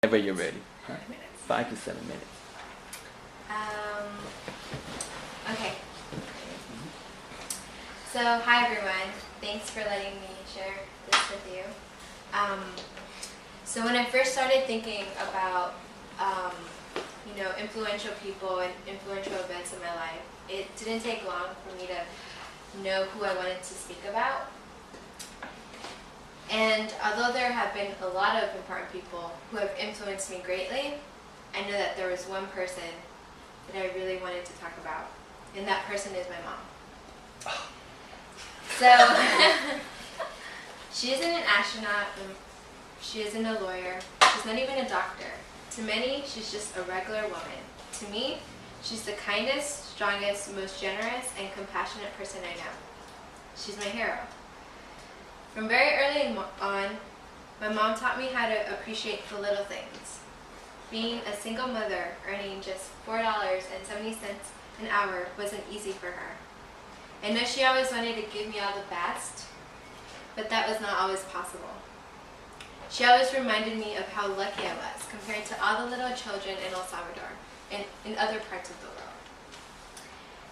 Whenever you're ready. Huh? 5 minutes. 5 to 7 minutes. Okay. So, hi everyone. Thanks for letting me share this with you. So when I first started thinking about, influential people and influential events in my life, it didn't take long for me to know who I wanted to speak about. And although there have been a lot of important people who have influenced me greatly, I know that there was one person that I really wanted to talk about, and that person is my mom. So, she isn't an astronaut, she isn't a lawyer, she's not even a doctor. To many, she's just a regular woman. To me, she's the kindest, strongest, most generous, and compassionate person I know. She's my hero. From very early on, my mom taught me how to appreciate the little things. Being a single mother earning just $4.70 an hour wasn't easy for her. I know she always wanted to give me all the best, but that was not always possible. She always reminded me of how lucky I was compared to all the little children in El Salvador and in other parts of the world.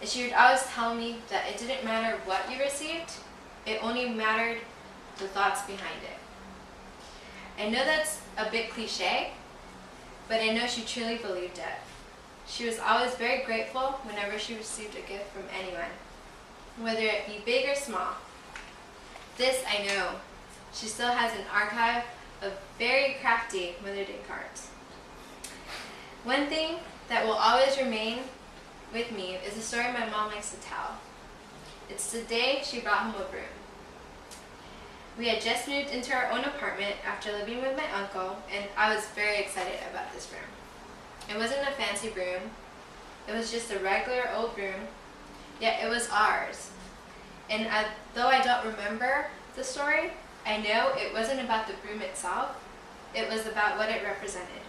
And she would always tell me that it didn't matter what you received, it only mattered the thoughts behind it. I know that's a bit cliche, but I know she truly believed it. She was always very grateful whenever she received a gift from anyone, whether it be big or small. This I know. She still has an archive of very crafty Mother's Day cards. One thing that will always remain with me is a story my mom likes to tell. It's the day she brought home a broom. We had just moved into our own apartment after living with my uncle, and I was very excited about this broom. It wasn't a fancy broom. It was just a regular old broom, yet it was ours. And though I don't remember the story, I know it wasn't about the broom itself. It was about what it represented.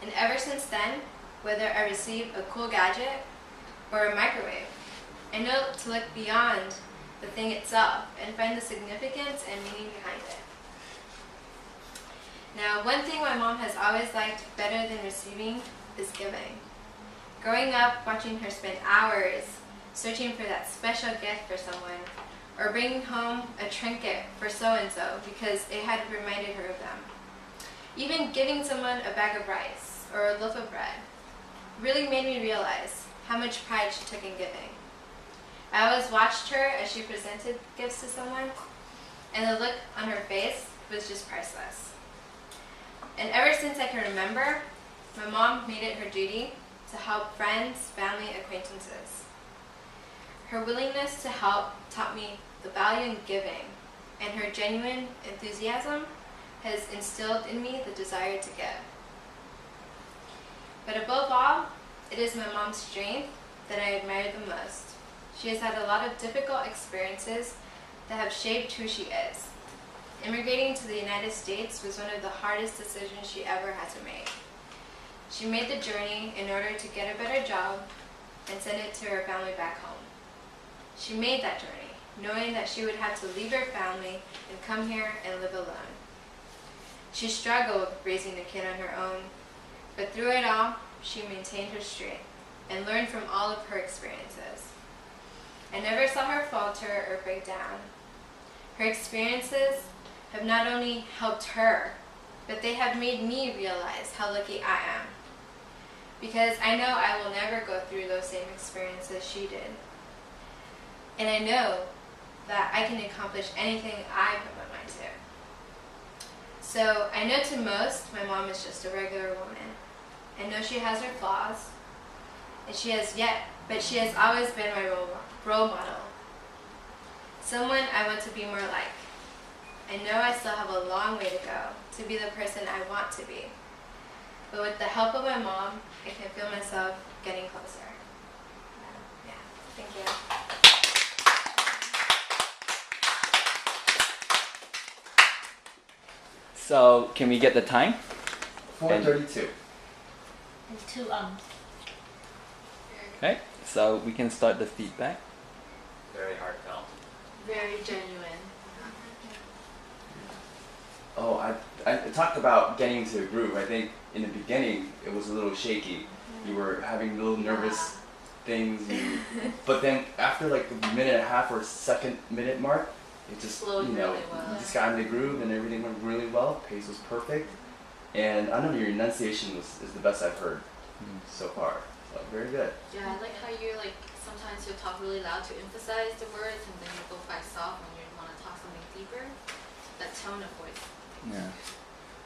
And ever since then, whether I receive a cool gadget or a microwave, I know to look beyond the thing itself and find the significance and meaning behind it. Now, one thing my mom has always liked better than receiving is giving. Growing up, watching her spend hours searching for that special gift for someone, or bringing home a trinket for so-and-so because it had reminded her of them. Even giving someone a bag of rice or a loaf of bread really made me realize how much pride she took in giving. I always watched her as she presented gifts to someone, and the look on her face was just priceless. And ever since I can remember, my mom made it her duty to help friends, family, acquaintances. Her willingness to help taught me the value in giving, and her genuine enthusiasm has instilled in me the desire to give. But above all, it is my mom's strength that I admire the most. She has had a lot of difficult experiences that have shaped who she is. Immigrating to the United States was one of the hardest decisions she ever had to make. She made the journey in order to get a better job and send it to her family back home. She made that journey, knowing that she would have to leave her family and come here and live alone. She struggled raising a kid on her own, but through it all, she maintained her strength and learned from all of her experiences. I never saw her falter or break down. Her experiences have not only helped her, but they have made me realize how lucky I am. Because I know I will never go through those same experiences she did. And I know that I can accomplish anything I put my mind to. So I know to most, my mom is just a regular woman. I know she has her flaws, and she has always been my role model. Someone I want to be more like. I know I still have a long way to go to be the person I want to be. But with the help of my mom, I can feel myself getting closer. Yeah, thank you. So, can we get the time? 4:32. Okay, so we can start the feedback. Very heartfelt. Very genuine. Oh, I talked about getting into a groove. I think in the beginning it was a little shaky. You were having little nervous things, but then after like the minute and a half or second minute mark, it just Flowed you know really well. you just got in the groove and everything went really well. Pace was perfect, and I know your enunciation is the best I've heard so far. So very good. Yeah, I like how you like sometimes you'll talk really loud to emphasize the words, and then you go quite soft when you want to talk something deeper. That tone of voice. Yeah.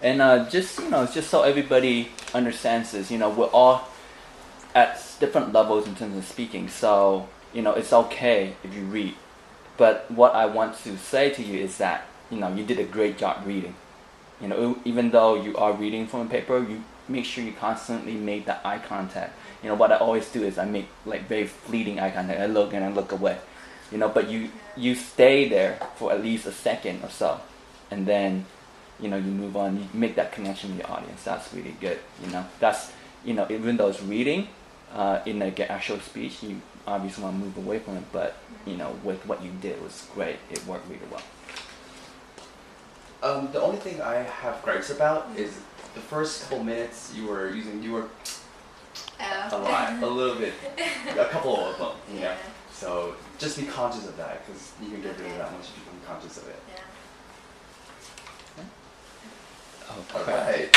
And just just so everybody understands this, we're all at different levels in terms of speaking. So it's okay if you read, but what I want to say to you is that you did a great job reading. Even though you are reading from a paper, you make sure you constantly make that eye contact. What I always do is I make like very fleeting eye contact. I look and I look away. But you stay there for at least a second or so, and then you move on. You make that connection with your audience. That's really good. That's even though it's reading, in like an actual speech, you obviously want to move away from it. But with what you did, it was great. It worked really well. The only thing I have gripes about is the first couple minutes you were a lot, a little bit, a couple of them, Yeah. So just be conscious of that, because you can get rid of that once you become conscious of it. Yeah. Oh, All right.